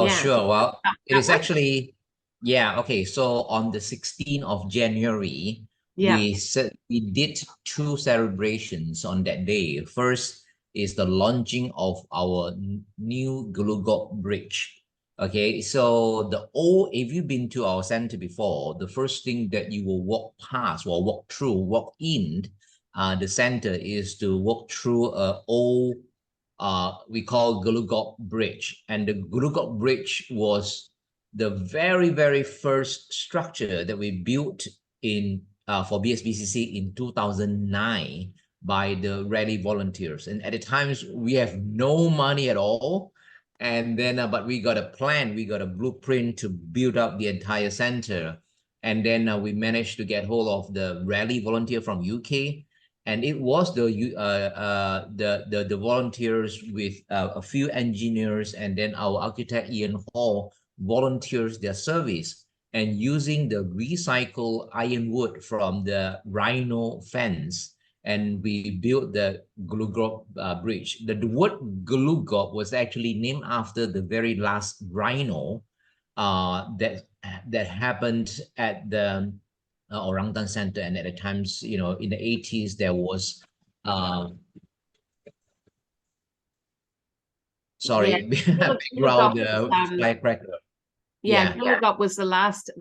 Oh, Yeah. So sure. Well, it that is way. actually, yeah, okay. So on the 16th of January, Yeah. we did two celebrations on that day. First is the launching of our new Gulugok Bridge. Okay, so if you've been to our center before, the first thing that you will walk past or walk in the center is to walk through a old we call Gulugok Bridge. And the Gulugok Bridge was the very first structure that we built in for BSBCC in 2009 by the rally volunteers. And at the times, we have no money at all. And then, but we got a plan, we got a blueprint to build up the entire center. And then we managed to get hold of the rally volunteer from UK, and it was the volunteers with a few engineers, and then our architect Ian Hall volunteers their service, and using the recycled ironwood from the rhino fence, and we built the Glugop bridge. The word Glugop was actually named after the very last rhino that happened at the orangutan center. And at the times, in the 80s, there was, um, Yeah. sorry, background Gulugok was, firecracker. yeah, Yeah, Gilligot was the last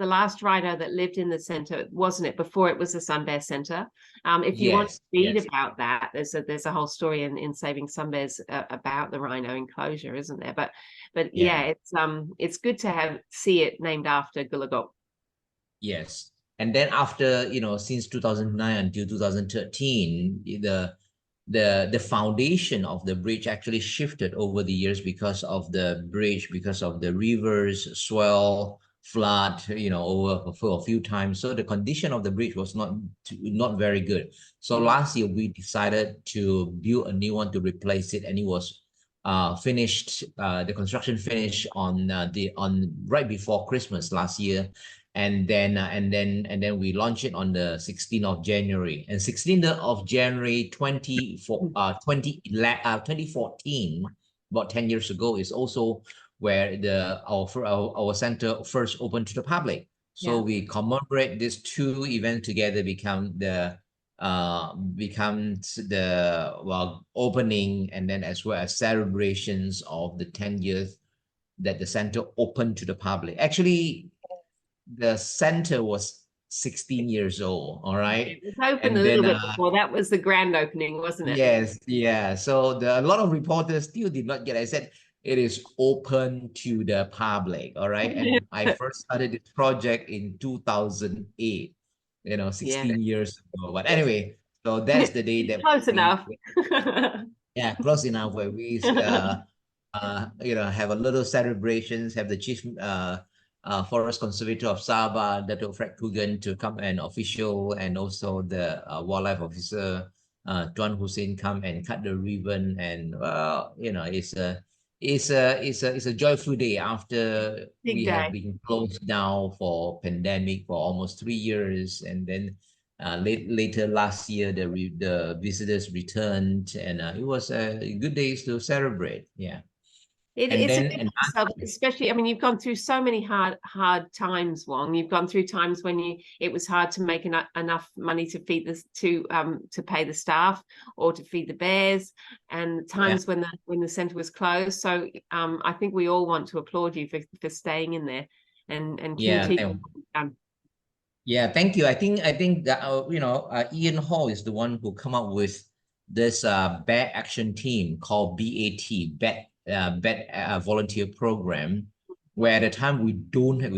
rhino that lived in the centre, wasn't it? Before it was the Sun Bear Centre. If you want to yes, read yes, about that, there's a whole story in Saving Sun Bears about the rhino enclosure, isn't there? But yeah, yeah, it's good to see it named after Gilligot. yes. And then after, since 2009 until 2013, the foundation of the bridge actually shifted over the years because of the bridge, because of the rivers swell, flood, over for a few times. So the condition of the bridge was not very good. So last year we decided to build a new one to replace it, and it was finished. The construction finished on right before Christmas last year, and then we launched it on the 16th of January. And 16th of January 2014, about 10 years ago, is also where our center first opened to the public. So Yeah. we commemorate these two events together, becomes the opening, and then as well as celebrations of the 10 years that the center opened to the public. Actually, the center was 16 years old, all right? It was open a And then, little bit before. That was the grand opening, wasn't it? yes, yeah. So a lot of reporters still did not get. I said it is open to the public, all right? And I first started this project in 2008, Yeah. 16 years ago. But anyway, so that's the day that Close we, enough. yeah, close enough, where we have a little celebrations, have the chief forest conservator of Sabah, Dato' Fred Kugan, to come and official, and also the wildlife officer, Tuan Hussein, come and cut the ribbon. And it's a joyful day after Big we have day. been closed down for pandemic for almost 3 years. And then later last year, the visitors returned, and it was a good days to celebrate. Yeah. And It's a then good and yourself, especially. I mean, you've gone through so many hard times, Wong. You've gone through times when it was hard to make enough money to feed this to pay the staff or to feed the bears, and yeah, times when the centre was closed. So I think we all want to applaud you for staying in there and yeah, continuing. yeah. Thank you. I think that Ian Hall is the one who come up with this Bear Action Team called BAT, Bat Volunteer Program, where at the time we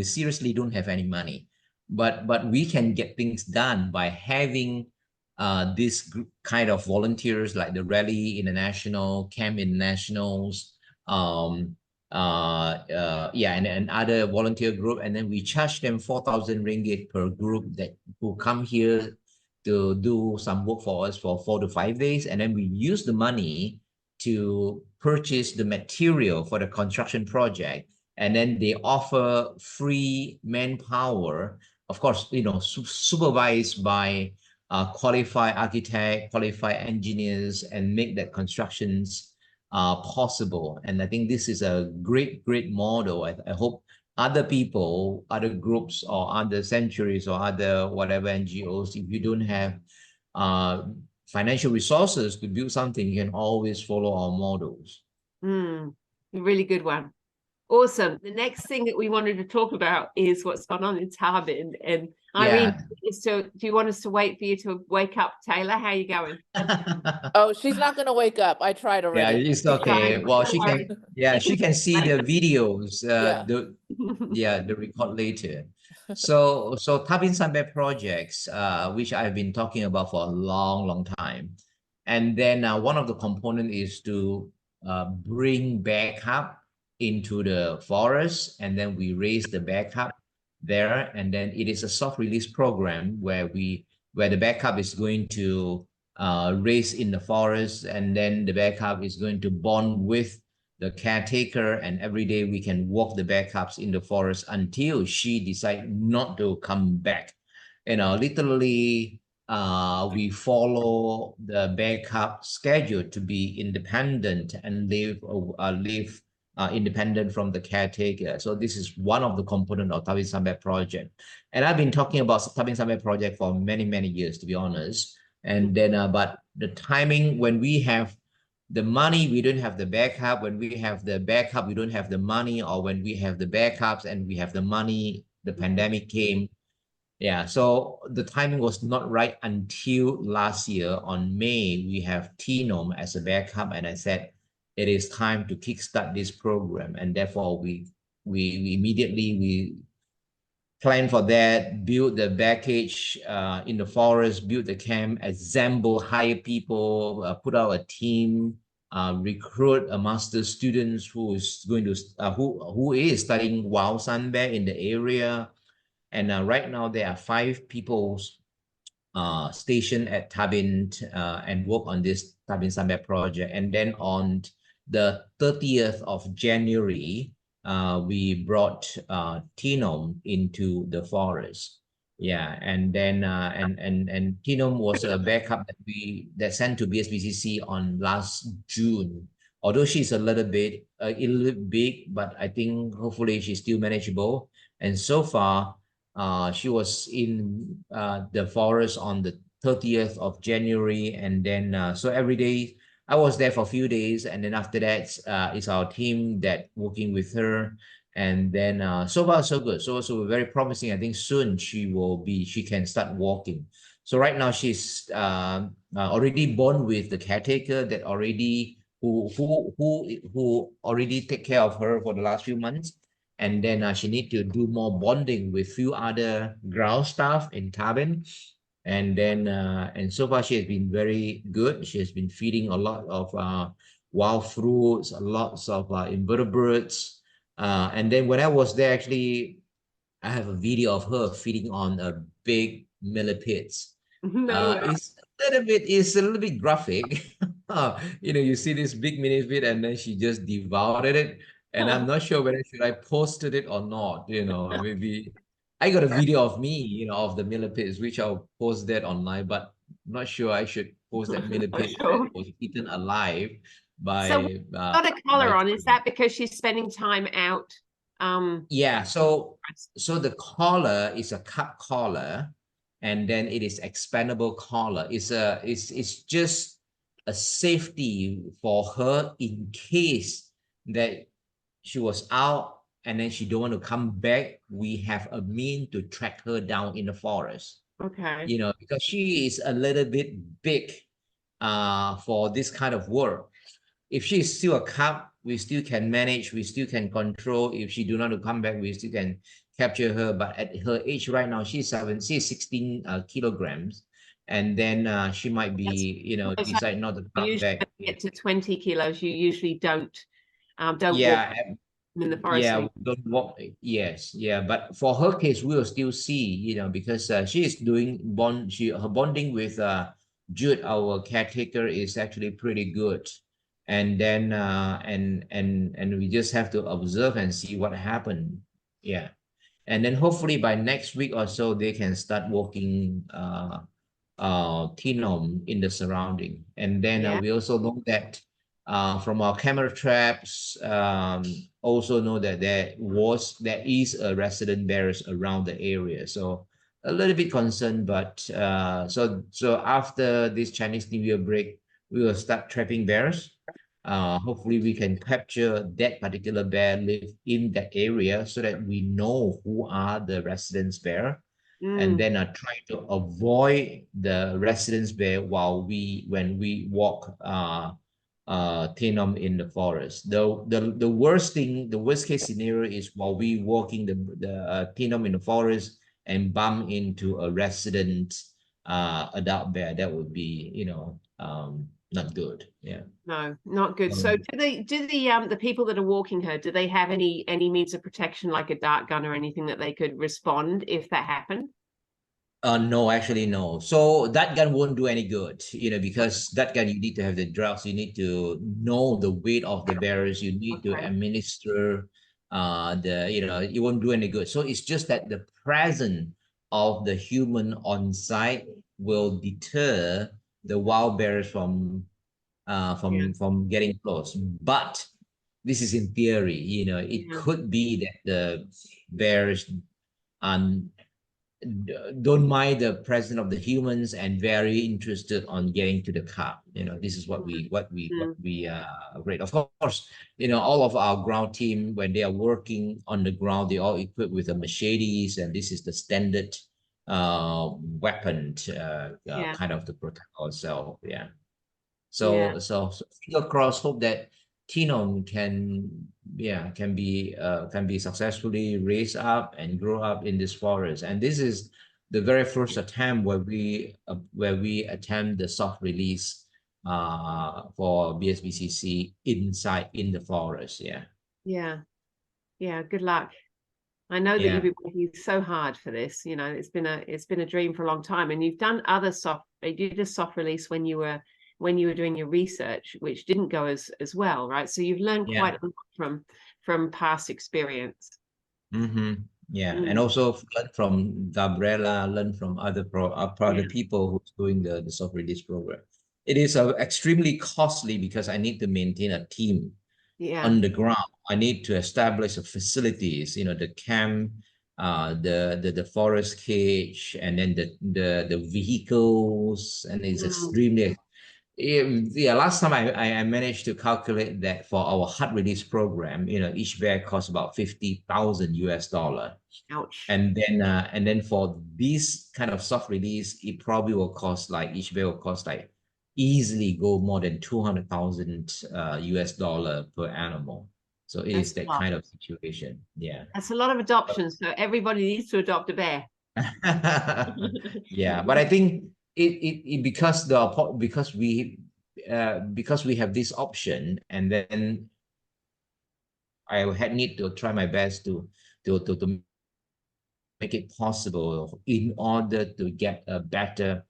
seriously don't have any money, but we can get things done by having this kind of volunteers like the Rally International, Camp Internationals, yeah, and other volunteer group, and then we charge them 4,000 ringgit per group that who come here to do some work for us for 4 to 5 days, and then we use the money to purchase the material for the construction project, and then they offer free manpower, of course, supervised by qualified architect, qualified engineers, and make that constructions possible. And I think this is a great, great model. I hope other people, other groups, or other sanctuaries, or other whatever NGOs, if you don't have financial resources to build something, you can always follow our models. A really good one. Awesome. The next thing that we wanted to talk about is what's gone on in Tarbin. And Irene, do you want us to wait for you to wake up, Taylor? How are you going? Oh, she's not going to wake up. I tried already. Yeah, it's okay. Well, she can, yeah, she can see the videos, the record later. So Tabin Sambe projects, which I've been talking about for a long, long time. And then one of the component is to bring bear cub into the forest, and then we raise the bear cub there, and then it is a soft release program where the bear cub is going to race in the forest, and then the bear cub is going to bond with the caretaker, and every day we can walk the bear cubs in the forest until she decides not to come back. Literally, we follow the bear cub schedule to be independent and live independent from the caretaker. So this is one of the components of Tabin Sambe project. And I've been talking about Tabin Sambe project for many, many years, to be honest. And then, but the timing, when we have the money, we don't have the bear cub. When we have the bear cub, we don't have the money. Or when we have the bear cubs and we have the money, the pandemic came. Yeah, so the timing was not right until last year. On May, we have Tinome as a bear cub, and I said, it is time to kickstart this program. And therefore, we immediately plan for that, build the bear cage in the forest, build the camp, assemble, hire people, put out a team, recruit a master students who is going to who is studying wild sun bear in the area. And right now there are 5 people stationed at Tabin and work on this Tabin Sun Bear project. And then on the 30th of January, we brought Tinome into the forest. Yeah, and then and Tinome was a backup that sent to BSBCC on last June. Although she's a little bit big, but I think hopefully she's still manageable. And so far, she was in the forest on the 30th of January, and then so every day I was there for a few days, and then after that, it's our team that working with her, and then so far so good. So we're very promising. I think soon she can start walking. So right now she's already born with the caretaker that already who already take care of her for the last few months. And then she need to do more bonding with few other ground staff in Tabin. And then, and so far she has been very good. She has been feeding a lot of wild fruits, lots of invertebrates. And then when I was there, actually, I have a video of her feeding on a big millipedes. It's a little bit graphic. You see this big millipede, and then she just devoured it. And I'm not sure whether should I posted it or not. Maybe I got a video of me, of the millipedes, which I'll post that online, but I'm not sure I should post that millipede that was eaten alive by. So got a collar on. Is that because she's spending time out? Yeah. So the collar is a cup collar, and then it is expandable collar. It's just a safety for her in case that she was out and then she don't want to come back. We have a mean to track her down in the forest. Okay. Because she is a little bit big for this kind of work. If she is still a cub, we still can manage, we still can control. If she do not come back, we still can capture her. But at her age right now, she's 16 kilograms. And then she might be, decide not to come back. Get to 20 kilos, you usually don't walk in the forest. Yeah, don't walk. Yes, yeah. But for her case, we will still see, because she is doing her bonding with Jude, our caretaker, is actually pretty good. And then and we just have to observe and see what happened. Yeah. And then hopefully by next week or so, they can start walking Tinome in the surrounding. And then we also know that From our camera traps, also know that there is a resident bears around the area. So a little bit concerned, but so after this Chinese New Year break, we will start trapping bears. Hopefully we can capture that particular bear live in that area so that we know who are the residents bear, and then try to avoid the residents bear when we walk Tenom in the forest. The worst case scenario is while we walking the Tenom in the forest and bump into a resident adult bear. That would be, not good. Yeah. No, not good. So do the people that are walking her, do they have any means of protection, like a dart gun or anything that they could respond if that happened? No, actually, no. So that gun won't do any good, because that gun, you need to have the drugs. You need to know the weight of the bearers. You need to administer it won't do any good. So it's just that the presence of the human on site will deter the wild bears from getting close. But this is in theory, it could be that the bears don't mind the presence of the humans and very interested on getting to the cub. This is what we rate. Of course, all of our ground team, when they are working on the ground, they all equipped with the machetes, and this is the standard weapon kind of to protect ourselves. Yeah. So finger crossed, hope that Tenom can be successfully raised up and grow up in this forest. And this is the very first attempt where we attempt the soft release for BSBCC in the forest. Yeah, good luck. I know that you've been working so hard for this. It's been a dream for a long time, and you've done you did a soft release when you were doing your research, which didn't go as well, right? So you've learned quite a lot from past experience. And also learn from Gabriela, learn from other people who's doing the soft release program. It is extremely costly because I need to maintain a team on the ground. I need to establish the facilities, the camp, the forest cage, and then the vehicles, and it's extremely. Last time I managed to calculate that for our hard release program, each bear costs about $50,000. Ouch. And then for this kind of soft release, it probably will cost each bear will cost easily go more than $200,000 per animal. So it is that kind of situation. Yeah. That's a lot of adoptions. So everybody needs to adopt a bear. Yeah, but I think because we have this option, and then I need to try my best to make it possible in order to get a better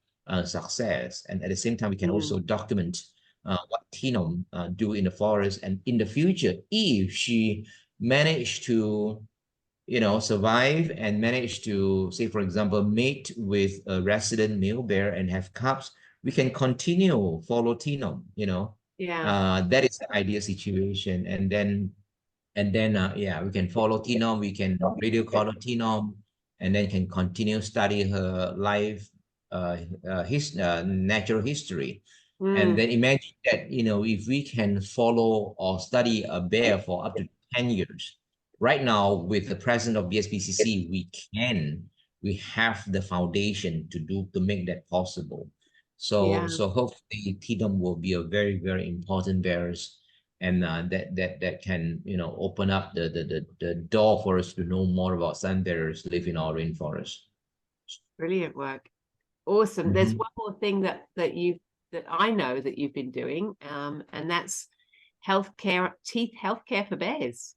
success, and at the same time we can also document what Tenom do in the forest, and in the future, if she managed to survive and manage to, say, for example, mate with a resident male bear and have cubs, we can continue follow Tenom, that is the ideal situation. And then we can follow Tenom, we can radio call Tenom, and then can continue study her life, natural history. And then imagine that, if we can follow or study a bear for up to 10 years, right now, with the presence of BSBCC, we have the foundation to make that possible. So hopefully Tenom will be a very, very important bears, and that can open up the door for us to know more about sun bears live in our rainforest. Brilliant work. Awesome. There's one more thing that I know that you've been doing, and that's teeth healthcare for bears.